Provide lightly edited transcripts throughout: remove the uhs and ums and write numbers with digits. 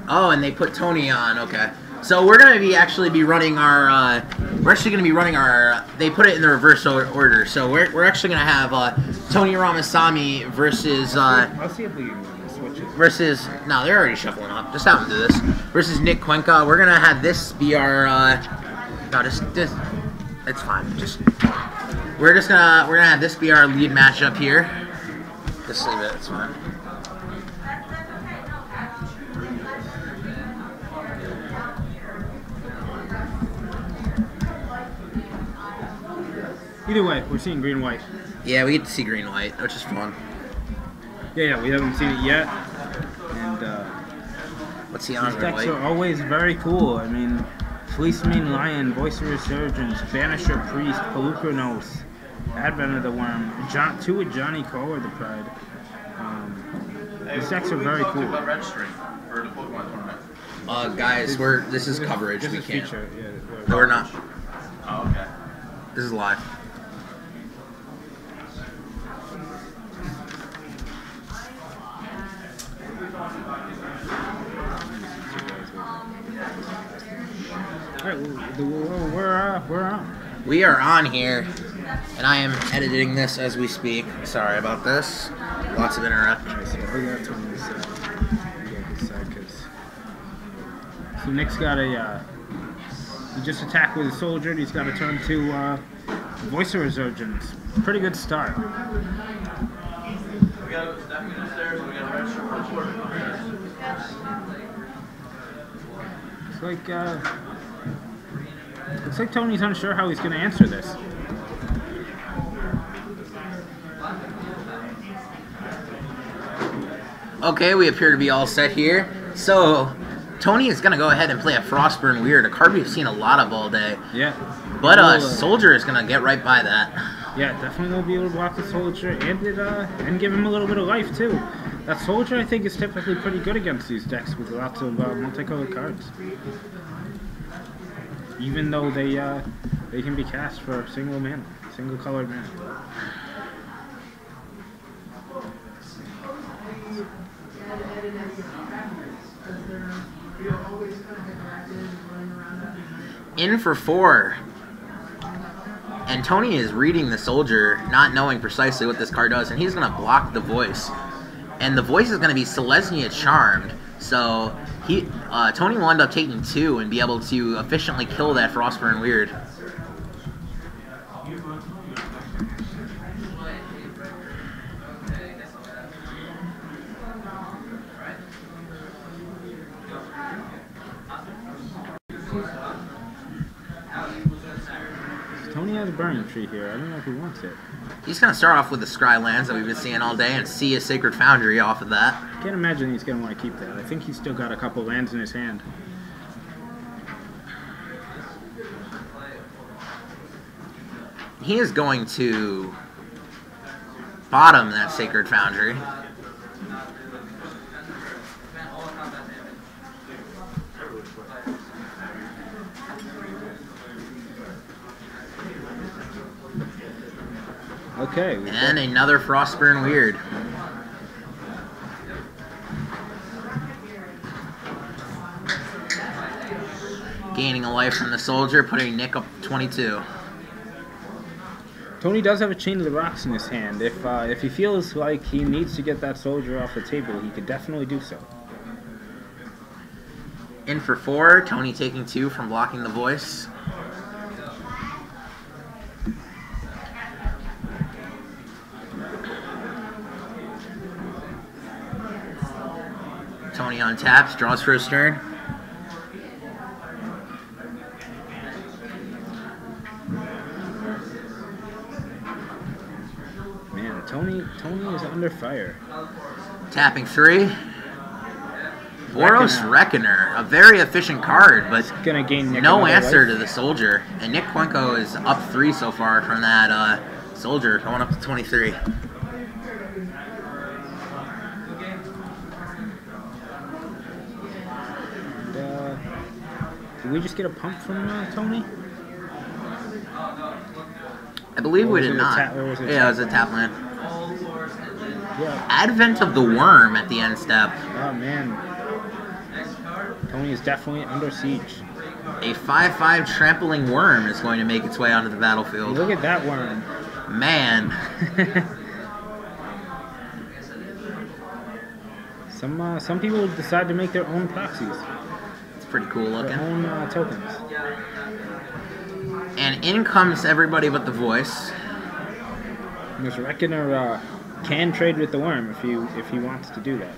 Oh, and they put Tony on. Okay. So we're gonna actually be running our. They put it in the reverse order. So we're actually gonna have Tony Ramasamy versus. I'll see if we can switch it. Versus. No, they're already shuffling up. Just have them do this. Versus Nick Cuenca. We're gonna have this be our. No, just. It's fine. We're gonna have this be our lead matchup here. Just leave it. It's fine. Either way, we're seeing green-white. Yeah, we get to see green-white, which is fun. Yeah, we haven't seen it yet. And let's see on these decks white. are always very cool. I mean, Fleecemane Lion, Voice of Resurgence, Banisher Priest, Pelucranos, Advent of the Worm, two with Johnny Kohler the Pride. These decks are very cool. Guys, this is coverage. This we is can't. feature. Yeah, No, we're not. Oh, okay. This is live. Alright, we're on. We are on here, and I am editing this as we speak. Sorry about this. Lots of interruptions. So Nick's got a. He just attacked with a soldier, and he's got to turn to Voice of Resurgence. Pretty good start. We gotta go step upstairs and we gotta register for the tournament. Looks like Tony's unsure how he's going to answer this. Okay, we appear to be all set here. So, Tony is going to go ahead and play a Frostburn Weird, a card we've seen a lot of all day. Yeah. But Soldier is going to get right by that. Yeah, definitely will be able to block the Soldier and give him a little bit of life, too. That Soldier, I think, is typically pretty good against these decks with lots of multicolored cards. Even though they can be cast for single colored mana. In for 4. And Tony is reading the Soldier, not knowing precisely what this card does, and he's going to block the Voice. And the Voice is going to be Selesnya Charmed, so Tony will end up taking 2 and be able to efficiently kill that Frostburn Weird. Tony has a Burning Tree here. I don't know if he wants it. He's going to start off with the Scry lands that we've been seeing all day and see a Sacred Foundry off of that. I can't imagine he's going to want to keep that. I think he's still got a couple lands in his hand. He is going to bottom that Sacred Foundry. Okay. And another Frostburn Weird. Gaining a life from the Soldier, putting Nick up 22. Tony does have a Chain of the Rocks in his hand. If he feels like he needs to get that Soldier off the table, he could definitely do so. In for 4, Tony taking 2 from blocking the Voice. Tony untaps, draws for his turn. Man, Tony is under fire. Tapping 3. Boros Reckoner, a very efficient card, but gonna gain Nick no another answer life. to the Soldier. And Nick Cuenca is up 3 so far from that Soldier, going up to 23. Did we just get a pump from Tony? I believe we was did it not. or was it Yeah, it was a tap land. Yeah. Advent of the Worm at the end step. Oh man. Tony is definitely under siege. A 5/5 trampling worm is going to make its way onto the battlefield. Look at that worm. Man. Some people decide to make their own proxies. It's pretty cool looking. Their own tokens. And in comes everybody but the voice. This Reckoner can trade with the worm if he wants to do that.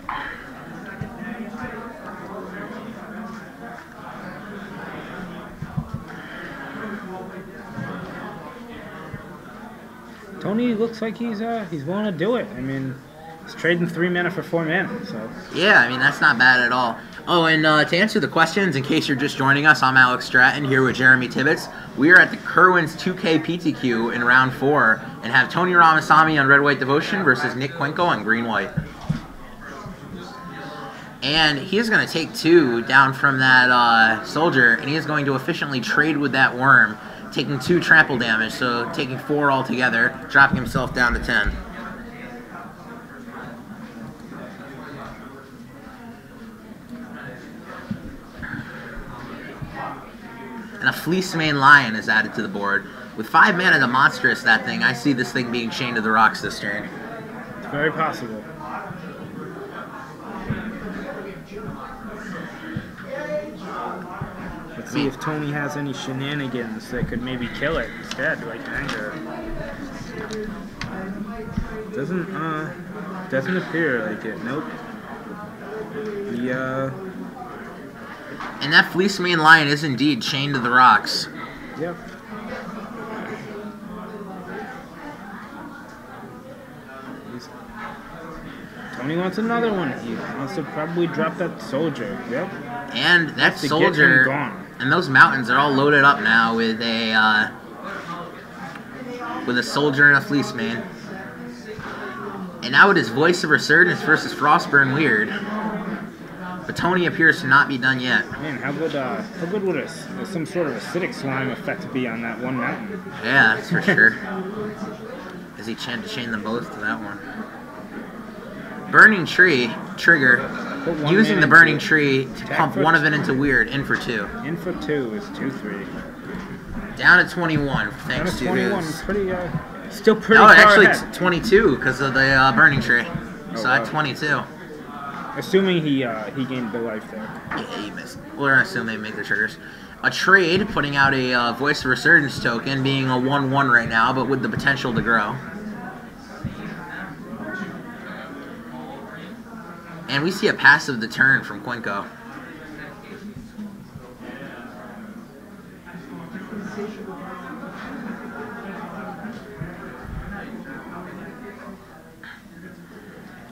Tony looks like he's willing to do it. I mean, he's trading 3 mana for 4 mana, so. Yeah, I mean, that's not bad at all. Oh, and to answer the questions, in case you're just joining us, I'm Alex Stratton here with Jeremy Tibbetts. We are at the Kirwan's 2K PTQ in round 4 and have Tony Ramasamy on Red White Devotion versus Nick Cuenco on Green White. And he is going to take 2 down from that soldier, and he is going to efficiently trade with that worm, taking 2 trample damage, so taking 4 altogether, dropping himself down to 10. And a Fleece Mane Lion is added to the board. With 5 mana to Monstrous, that thing, I see this thing being chained to the rocks this turn. It's very possible. Let's see if Tony has any shenanigans that could maybe kill it instead, like anger. Doesn't appear like it. Nope. And that Fleece Mane Lion is indeed chained to the rocks. Yep. Tony wants another one. He wants to probably drop that soldier. Yep. And that soldier and those mountains are all loaded up now with a soldier and a Fleece Mane. And now it is Voice of Resurgence versus Frostburn Weird. But Tony appears to not be done yet. Man, how good would some sort of acidic slime effect be on that one mountain? Yeah, that's for sure. As he chained them both to that one. Burning Tree, trigger. Using the Burning Tree to pump one of it into Weird, in for 2. In for 2 is 2/3. Down to 21, thanks to 21, his... still pretty Oh, far actually ahead. 22 because of the Burning Tree. Oh, So wow. at 22. Assuming he gained the life there. Yeah, he missed. We're gonna assume they make the triggers. A trade, putting out a Voice of Resurgence token, being a 1/1 right now, but with the potential to grow. And we see a passive the turn from Cuenco.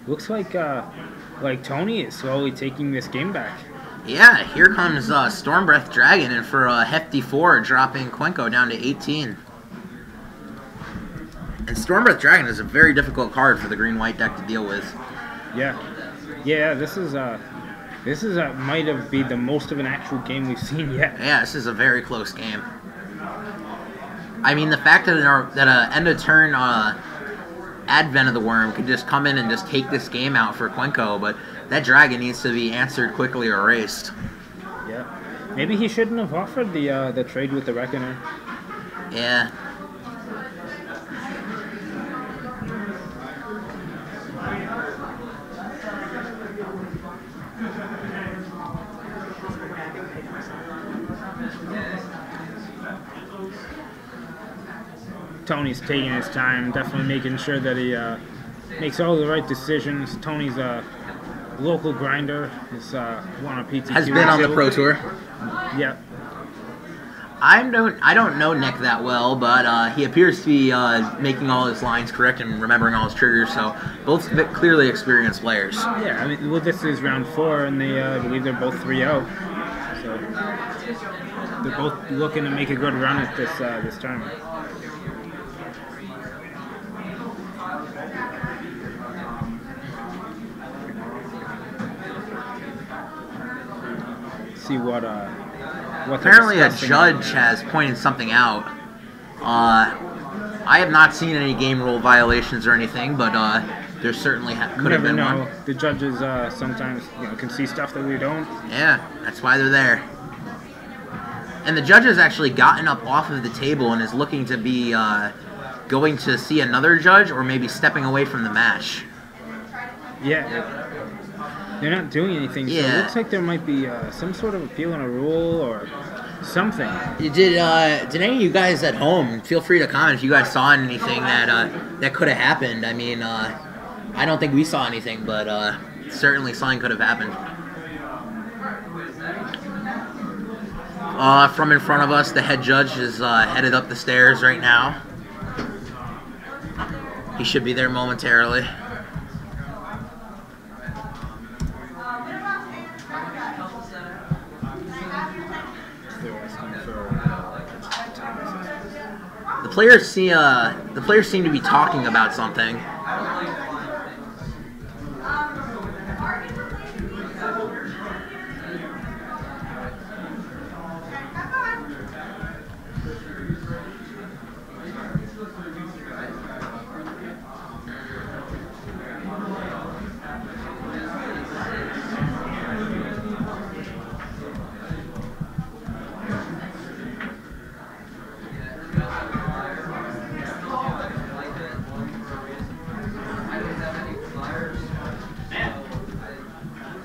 Looks like Tony is slowly taking this game back. Yeah, here comes Stormbreath Dragon, and for a hefty 4, dropping Cuenco down to 18. And Stormbreath Dragon is a very difficult card for the green-white deck to deal with. Yeah, this is might have been the most of an actual game we've seen yet. Yeah, this is a very close game. I mean, the fact that an end of turn Advent of the Worm could just come in and just take this game out for Cuenco, but that dragon needs to be answered quickly or erased. Yeah, maybe he shouldn't have offered the trade with the Reckoner. Yeah. Tony's taking his time, definitely making sure that he makes all the right decisions. Tony's a local grinder. He's won a PTQ. Has been on the Pro Tour. Yeah. I don't know Nick that well, but he appears to be making all his lines correct and remembering all his triggers, so both clearly experienced players. Yeah, I mean, well, this is round 4, and they I believe they're both 3-0. So they're both looking to make a good run at this tournament. See what apparently a judge has pointed something out. I have not seen any game rule violations or anything, but there certainly could have been one. The judges sometimes can see stuff that we don't. Yeah, that's why they're there. And the judge has actually gotten up off of the table and is looking to be going to see another judge or maybe stepping away from the match. Yeah. They're not doing anything, so it looks like there might be some sort of appeal on a rule or something. Did any of you guys at home, feel free to comment if you guys saw anything that could have happened. I mean, I don't think we saw anything, but certainly something could have happened. From in front of us, the head judge is headed up the stairs right now. He should be there momentarily. The players seem to be talking about something.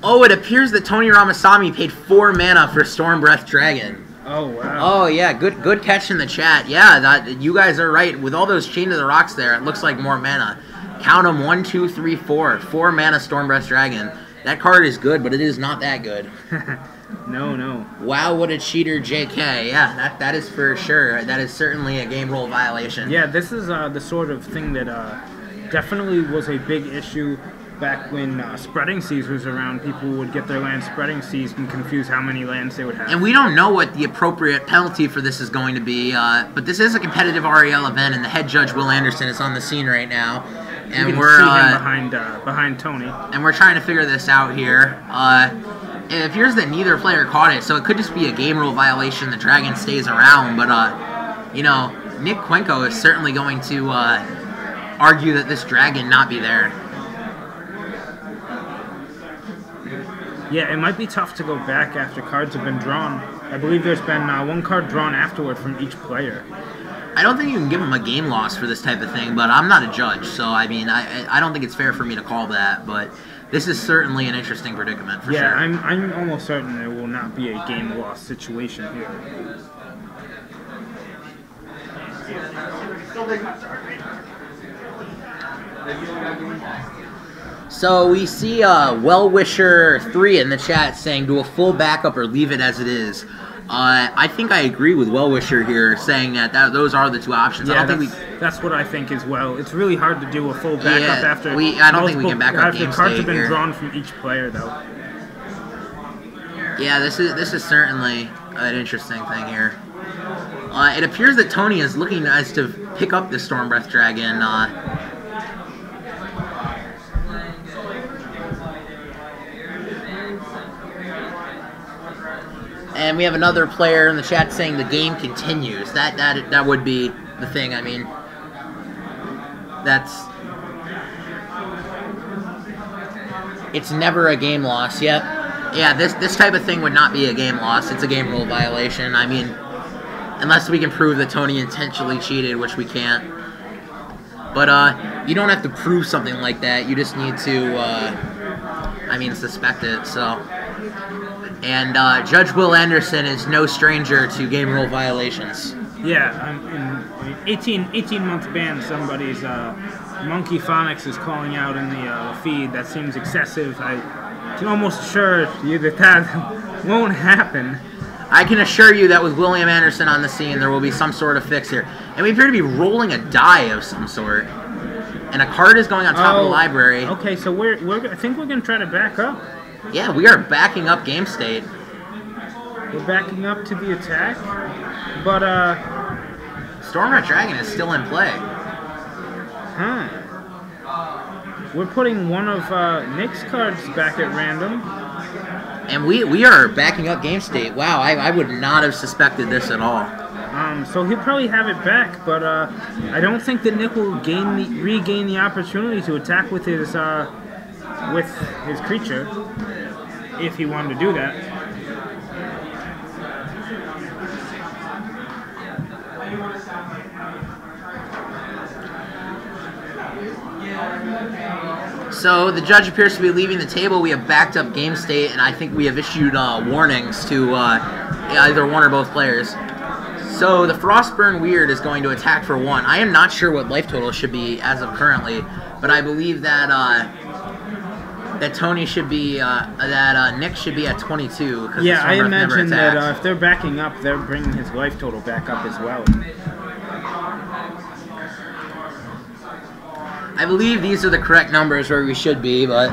Oh, it appears that Tony Ramasamy paid 4 mana for Stormbreath Dragon. Oh, wow. Oh, yeah, good catch in the chat. Yeah, you guys are right. With all those Chain to the Rocks there, it looks like more mana. Count them, 1, 2, 3, 4. 4 mana Stormbreath Dragon. That card is good, but it is not that good. No. Wow, what a cheater, JK. Yeah, that is for sure. That is certainly a game rule violation. Yeah, this is the sort of thing that definitely was a big issue back when spreading seas was around. People would get their land spreading seas and confuse how many lands they would have. And we don't know what the appropriate penalty for this is going to be, but this is a competitive REL event, and the head judge, Will Anderson, is on the scene right now. And we're see him behind Tony. And we're trying to figure this out here. It appears that neither player caught it, so it could just be a game rule violation. The dragon stays around, but Nick Cuenco is certainly going to argue that this dragon not be there. Yeah, it might be tough to go back after cards have been drawn. I believe there's been 1 card drawn afterward from each player. I don't think you can give him a game loss for this type of thing, but I'm not a judge, so I mean, I don't think it's fair for me to call that, but this is certainly an interesting predicament for sure. Yeah, I'm almost certain there will not be a game loss situation here. So we see Wellwisher3 in the chat saying do a full backup or leave it as it is. I think I agree with Wellwisher here, saying that those are the 2 options. Yeah, I don't think that's what I think as well. It's really hard to do a full backup after. I don't think we can back up game after cards have been here. drawn from each player, though. Yeah, this is certainly an interesting thing here. It appears that Tony is looking as to pick up the Stormbreath Dragon. And we have another player in the chat saying the game continues. That would be the thing. I mean, it's never a game loss. Yep. Yeah, this type of thing would not be a game loss. It's a game rule violation. I mean, unless we can prove that Tony intentionally cheated, which we can't. But you don't have to prove something like that. You just need to, suspect it. So. And Judge Will Anderson is no stranger to game rule violations. Yeah, in 18-month ban, somebody's Monkey Phonics is calling out in the feed. That seems excessive. I can almost assure you that won't happen. I can assure you that with William Anderson on the scene, there will be some sort of fix here. And we appear to be rolling a die of some sort. And a card is going on top of the library. Okay, so I think we're going to try to back up. Yeah, we are backing up game state. We're backing up to the attack, but Stormbreath Dragon is still in play. Huh. We're putting one of Nick's cards back at random. And we are backing up game state. Wow, I would not have suspected this at all. So he'll probably have it back, but I don't think that Nick will regain the opportunity to attack with his creature if he wanted to do that. So the judge appears to be leaving the table. We have backed up game state, and I think we have issued warnings to either one or both players. So the Frostburn Weird is going to attack for 1. I am not sure what life total should be as of currently, but I believe that that Tony should be Nick should be at 22. Yeah, I imagine that if they're backing up, they're bringing his life total back up as well. I believe these are the correct numbers where we should be, but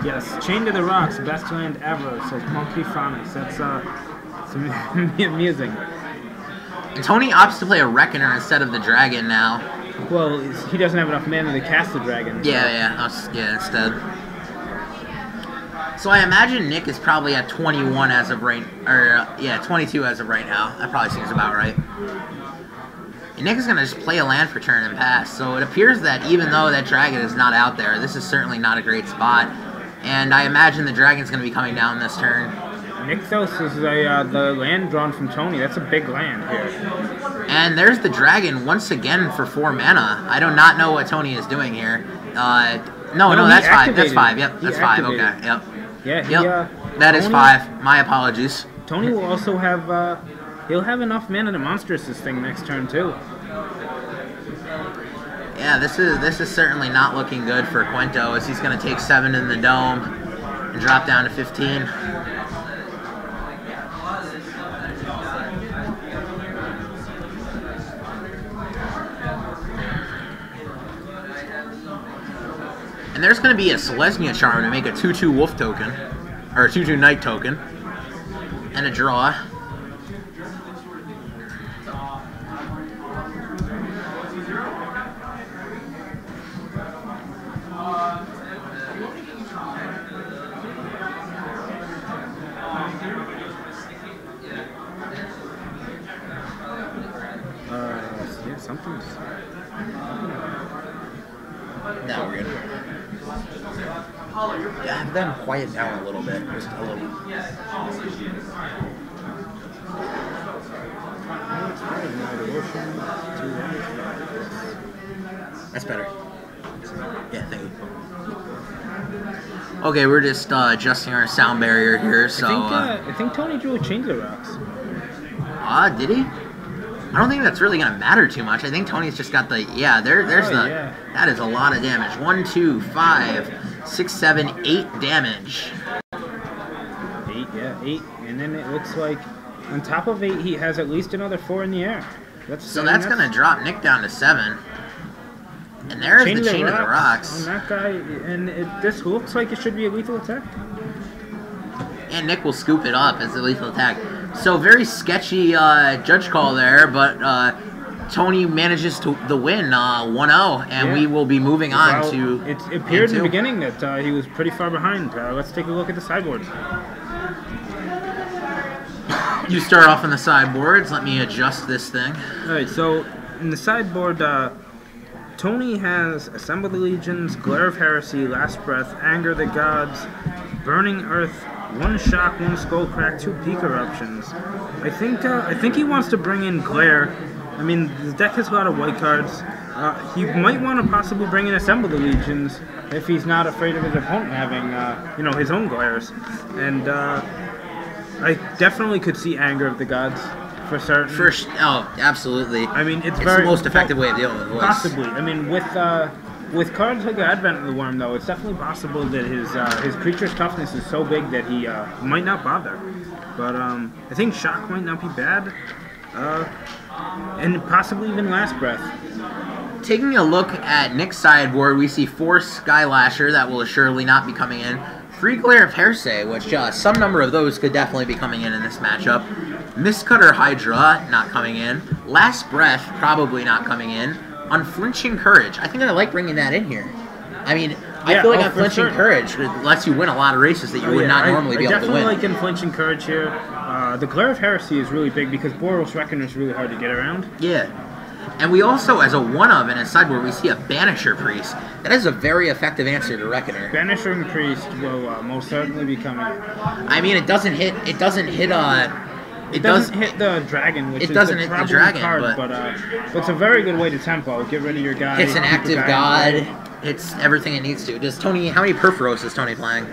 yes, Chain to the Rocks, best land ever, says Monkey Phonics. That's amusing. And Tony opts to play a Reckoner instead of the Dragon now. Well, he doesn't have enough mana to cast the Dragon. So. Yeah, instead. So I imagine Nick is probably at 21 as of right, or 22 as of right now. That probably seems about right. And Nick is going to just play a land for turn and pass. So it appears that even though that Dragon is not out there, this is certainly not a great spot. And I imagine the Dragon's going to be coming down this turn. Nixos is the land drawn from Tony. That's a big land here. And there's the Dragon once again for 4 mana. I do not know what Tony is doing here. No, that's 5. That's 5. Yep, that's 5. Okay, yep. Yeah, that is 5. My apologies. Tony will also have he'll have enough mana to monstrous this thing next turn too. Yeah, this is certainly not looking good for Quinto, as he's going to take 7 in the dome and drop down to 15. And there's going to be a Selesnya Charm to make a 2/2 Wolf token, or a 2/2 Knight token, and a draw. Yeah, something's... No, we're good. Yeah, have them quiet down a little bit, just a little. That's better. Yeah, thank you. Okay, we're just adjusting our sound barrier here, so... I think Tony drew a Chain to the Rocks. Did he? I don't think that's really going to matter too much. I think Tony's just got the... Yeah, that is a lot of damage. 1, 2, 5, 6, 7, 8 damage. 8, yeah, 8. And then it looks like on top of 8, he has at least another 4 in the air. That's going to drop Nick down to 7. And there's the Chain of the Rocks. On that guy, and this looks like it should be a lethal attack. And Nick will scoop it up as a lethal attack. So very sketchy judge call there, but Tony manages to win 1-0, and we will be moving on to... It appeared in the beginning that he was pretty far behind. Let's take a look at the sideboards. You start off on the sideboards. Let me adjust this thing. All right, so in the sideboard, Tony has Assemble the Legions, Glare of Heresy, Last Breath, Anger the Gods, Burning Earth, 1 Shock, 1 Skullcrack, 2 Peak Eruptions. I think he wants to bring in Glare. I mean, the deck has a lot of white cards. He might want to possibly bring in Assemble the Legions if he's not afraid of his opponent having, his own Glares. And I definitely could see Anger of the Gods for certain. Oh, absolutely. I mean, it's the most effective way of dealing with voice. Possibly. I mean, with cards like Advent of the Worm, though, it's definitely possible that his creature's toughness is so big that he might not bother. But I think Shock might not be bad, and possibly even Last Breath. Taking a look at Nick's sideboard, we see 4 Skylasher that will assuredly not be coming in. 3 Glare of Heresy, which some number of those could definitely be coming in this matchup. Mistcutter Hydra not coming in. Last Breath probably not coming in. Unflinching Courage. I think I like bringing that in here. I mean, I feel like Unflinching Unflinching Courage lets you win a lot of races that you would not normally be able to definitely win. like Unflinching Courage here. The Glare of Heresy is really big because Boros Reckoner is really hard to get around. Yeah. And we also, as a one-of in a sideboard, we see a Banisher Priest. That is a very effective answer to Reckoner. Banisher Priest will most certainly be coming. I mean, it doesn't hit the dragon, which it is doesn't the hit the problem dragon, card, but it's a very good way to tempo. Get rid of your guy. Hits an keep active the guy in play. god. It's everything it needs to. Does Tony? How many Perforos is Tony playing?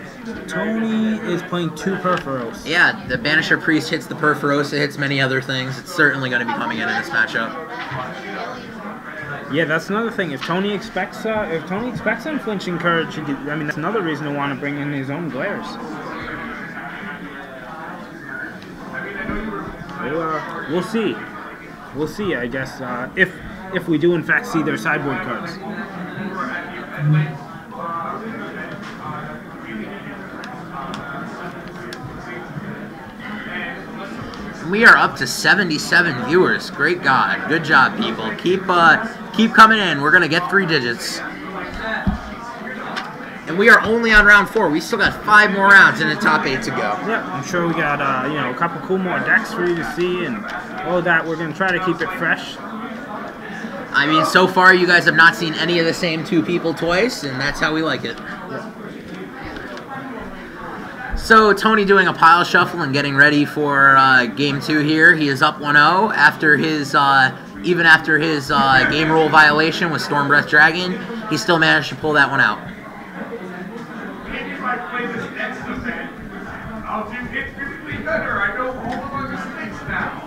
Tony is playing 2 Perforos. Yeah, the Banisher Priest hits the Perforos. It hits many other things. It's certainly going to be coming in this matchup. Yeah, that's another thing. If Tony expects Unflinching Courage, I mean, that's another reason to want to bring in his own glares. We'll see. We'll see, I guess, if we do in fact see their sideboard cards. We are up to 77 viewers. Great God. Good job, people. Keep coming in. We're going to get 3 digits. And we are only on round 4. We still got 5 more rounds in the top 8 to go. Yeah, I'm sure we got a couple cool more decks for you to see and all that. We're going to try to keep it fresh. I mean, so far you guys have not seen any of the same 2 people twice, and that's how we like it. So Tony doing a pile shuffle and getting ready for game 2 here. He is up 1-0 after his even after his game rule violation with Stormbreath Dragon. He still managed to pull that one out. I know all of my mistakes now.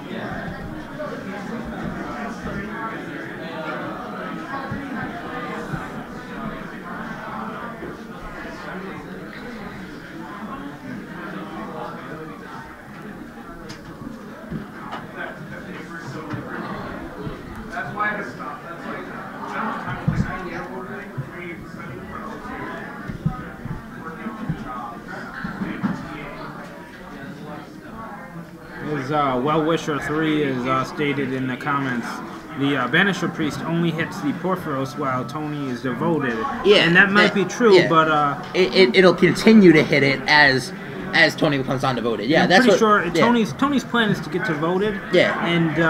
That's why I stopped. That's why As Well-Wisher 3 is stated in the comments, the Banisher Priest only hits the Porphyros while Tony is devoted. Yeah, and that might be true, yeah. but it'll continue to hit it as Tony becomes undevoted. Yeah, I'm that's pretty what, sure yeah. Tony's plan is to get devoted. Yeah. And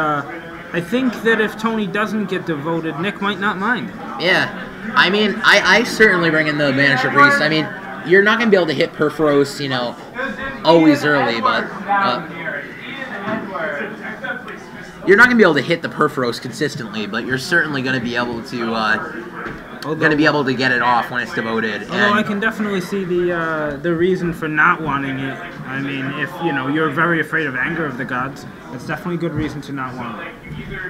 I think that if Tony doesn't get devoted, Nick might not mind. Yeah. I mean, I certainly bring in the Banisher Priest. I mean, you're not going to be able to hit Perforos, you know, always early, but you're not going to be able to hit the Perforos consistently, but you're certainly going to be able to get it off when it's devoted. Although I can definitely see the reason for not wanting it. I mean, if you're very afraid of anger of the gods, that's definitely a good reason to not want it.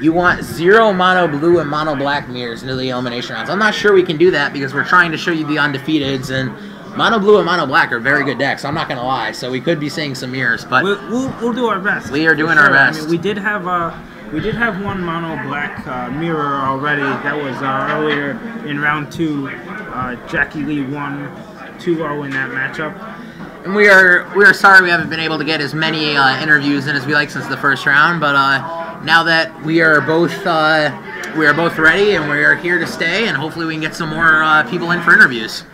You want 0 mono blue and mono black mirrors into the elimination rounds. I'm not sure we can do that because we're trying to show you the undefeateds, and mono blue and mono black are very good decks. I'm not gonna lie, so we could be seeing some mirrors, but we'll do our best. We are doing our best. I mean, we did have one mono black mirror already. That was earlier in round 2. Jackie Lee won 2-0 in that matchup. And we are sorry we haven't been able to get as many interviews in as we like since the first round, but now that we are both ready and we are here to stay, and hopefully we can get some more people in for interviews.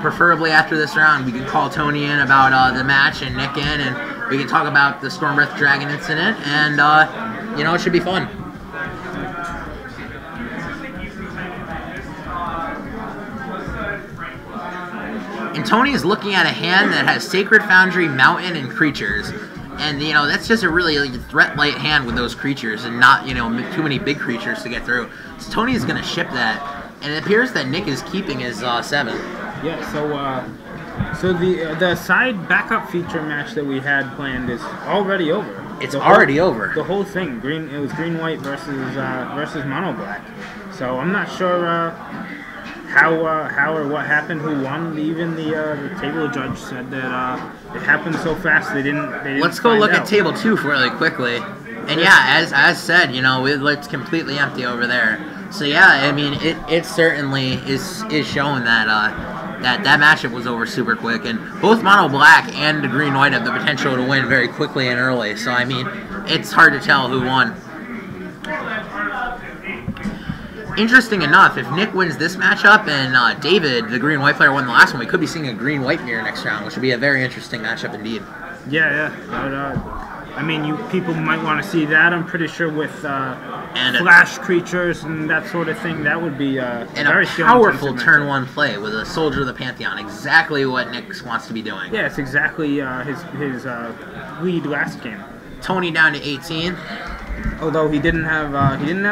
Preferably after this round, we can call Tony in about the match and Nick in, and we can talk about the Stormbreath Dragon incident, and it should be fun. And Tony is looking at a hand that has Sacred Foundry, Mountain, and creatures. And, that's just a really threat-light hand with those creatures and not, too many big creatures to get through. So Tony is going to ship that. And it appears that Nick is keeping his 7. Yeah, so the side backup feature match that we had planned is already over. It's already over. The whole thing. It was green-white versus mono-black. So I'm not sure how or what happened, who won. Even the table judge said that it happened so fast they didn't. Let's go look at table 2 really quickly. And yeah, as said, it's completely empty over there. So yeah, I mean, it certainly is showing that that matchup was over super quick, and both mono black and green white have the potential to win very quickly and early. So I mean, it's hard to tell who won. Interesting enough, if Nick wins this matchup and David, the green-white player, won the last one, we could be seeing a green-white mirror next round, which would be a very interesting matchup indeed. Yeah. But, I mean, people might want to see that. I'm pretty sure with flash creatures and that sort of thing, that would be and very a powerful turn 1 play with a Soldier of the Pantheon. Exactly what Nick wants to be doing. Yeah, it's exactly his lead last game. Tony down to 18. Although he didn't have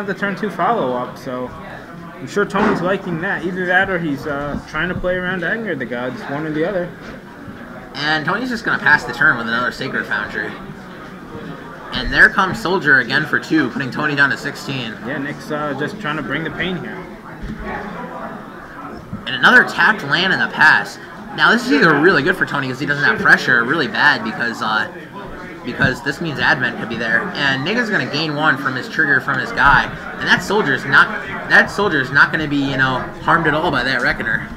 the turn 2 follow up, so I'm sure Tony's liking that. Either that or he's trying to play around Anger the Gods, one or the other. And Tony's just going to pass the turn with another Sacred Foundry. And there comes Soldier again for 2, putting Tony down to 16. Yeah, Nick's just trying to bring the pain here. And another tapped land in the pass. Now this is either really good for Tony because he doesn't have pressure, or really bad because this means Advent could be there. And Nick is going to gain 1 from his trigger from his guy. And that Soldier's not going to be, harmed at all by that Reckoner.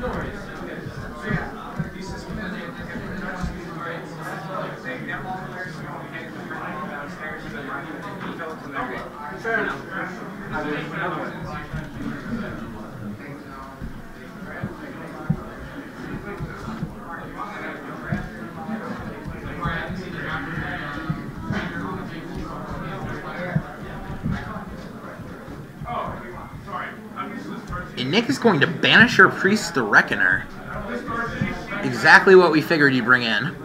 And Nick is going to Banisher Priest the Reckoner. Exactly what we figured he'd bring in.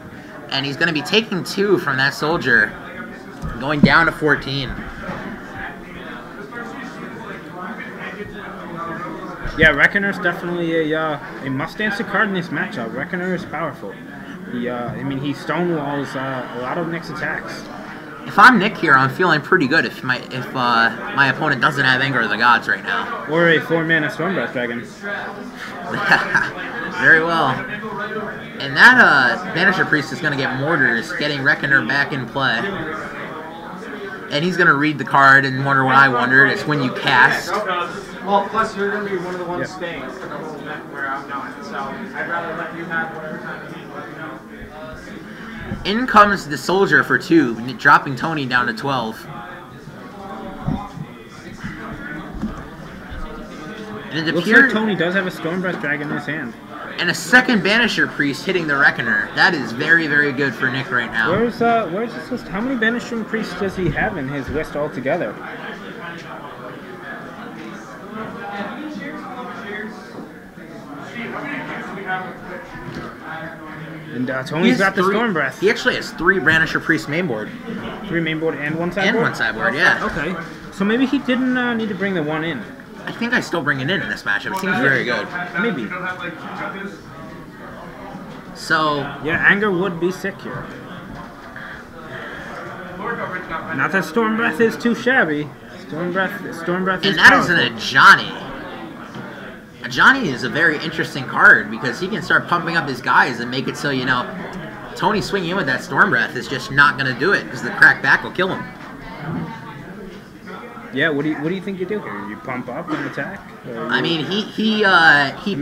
And he's going to be taking 2 from that Soldier, going down to 14. Yeah, Reckoner's definitely a must-answer card in this matchup. Reckoner is powerful. He stonewalls a lot of Nick's attacks. If I'm Nick here, I'm feeling pretty good if my opponent doesn't have Anger of the Gods right now. Or a 4-mana Stormbreath Dragon. Very well. And that Banisher Priest is going to get Mortars, getting Reckoner back in play. And he's going to read the card and wonder what I wondered. It's when you cast. Well, plus you're going to be one of the ones staying for the whole event where I'm not. So I'd rather let you have whatever time you need to let me know. In comes the Soldier for 2, dropping Tony down to 12. And it looks appears like Tony does have a Stormbreath Dragon in his hand. And a second Banisher Priest hitting the Reckoner. That is very, very good for Nick right now. Where's his list? How many Banisher Priests does he have in his list altogether? And Tony's got the Stormbreath. He actually has 3 Banisher Priest mainboard. 3 mainboard and 1 sideboard? And 1 sideboard, yeah. Okay. So maybe he didn't need to bring the 1 in. I think I still bring it in this matchup. It seems very good. Maybe. So... yeah, Anger would be sick here. Not that Stormbreath is too shabby. Stormbreath is powerful. And that is an Ajani. Ajani is a very interesting card because he can start pumping up his guys and make it so, Tony swinging in with that Stormbreath is just not going to do it because the crack back will kill him. Yeah, what do you think you do here? You pump up and attack? I mean, he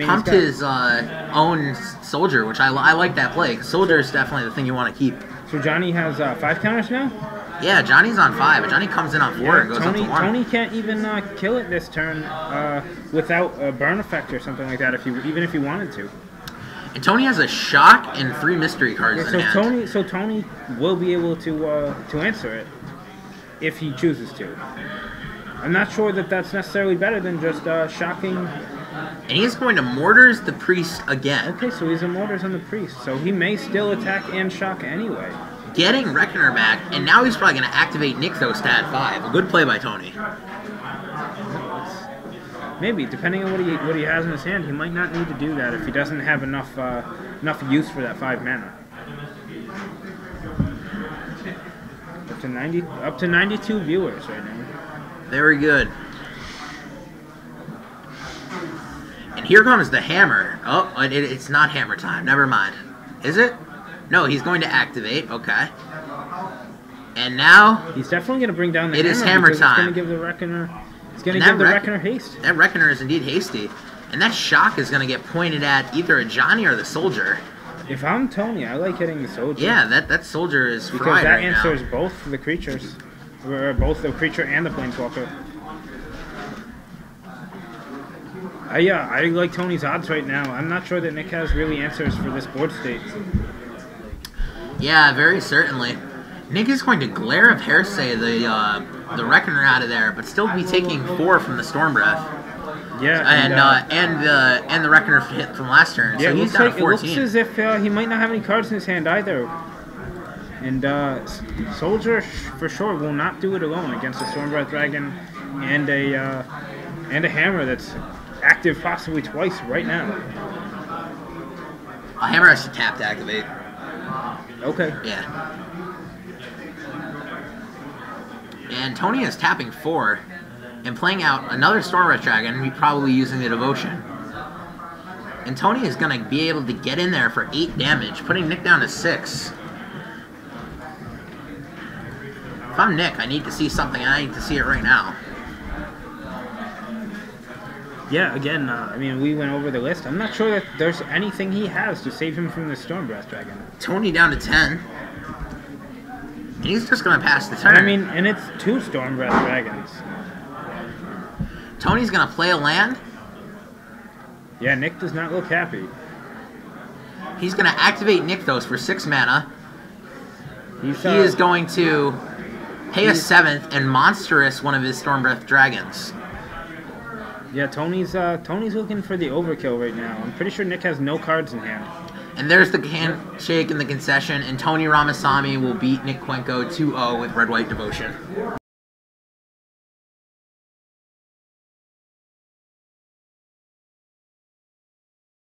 pumped his own Soldier, which I like that play. Soldier is definitely the thing you want to keep. So Johnny has 5 counters now? Yeah, Johnny's on 5. Johnny comes in on 4 and goes up to 1. Tony can't even kill it this turn without a burn effect or something like that, even if he wanted to. And Tony has a Shock and 3 mystery cards in hand. So Tony will be able to answer it if he chooses to. I'm not sure that that's necessarily better than just shocking. And he's going to Mortars the Priest again. Okay, so he's a Mortars on the Priest, so he may still attack and shock anyway. Getting Reckoner back, and now he's probably going to activate Nykthos to add 5. A good play by Tony. Maybe, depending on what he has in his hand, he might not need to do that if he doesn't have enough use for that 5 mana. Up to 92 viewers right now. Very good. And here comes the hammer. Oh, it's not hammer time. Never mind. Is it? No, he's going to activate. Okay. And now he's definitely going to bring down the hammer. It is hammer time. It's going to give the Reckoner. It's going to give the Reckoner haste. That Reckoner is indeed hasty, and that shock is going to get pointed at either a Johnny or the Soldier. If I'm Tony, I like hitting the Soldier. Yeah, that Soldier is fried because that right answers now. both the creatures, or both the creature and the Planeswalker. I like Tony's odds right now. I'm not sure that Nick has really answers for this board state. Yeah, very certainly. Nick is going to Glare of Heresy the Reckoner out of there, but still be taking 4 from the Storm Breath. Yeah, and the Reckoner hit from last turn, yeah, so he's down to 14. It looks as if he might not have any cards in his hand either. And Soldier for sure will not do it alone against a Stormbreath Dragon and a Hammer that's active possibly twice right now. A Hammer has to tap to activate. Okay. Yeah. And Tony is tapping 4 and playing out another Stormbreath Dragon, probably using the Devotion. And Tony is going to be able to get in there for 8 damage, putting Nick down to 6. If I'm Nick, I need to see something, and I need to see it right now. Yeah, again, I mean, we went over the list. I'm not sure that there's anything he has to save him from the Stormbreath Dragon. Tony down to 10. And he's just going to pass the turn. I mean, and it's 2 Stormbreath Dragons. Tony's going to play a land. Yeah, Nick does not look happy. He's going to activate Nykthos for 6 mana. He is going to pay a 7th and Monstrous one of his Stormbreath Dragons. Yeah, Tony's looking for the overkill right now. I'm pretty sure Nick has no cards in hand. And there's the handshake and the concession, and Tony Ramasamy will beat Nick Cuenco 2-0 with Red-White Devotion.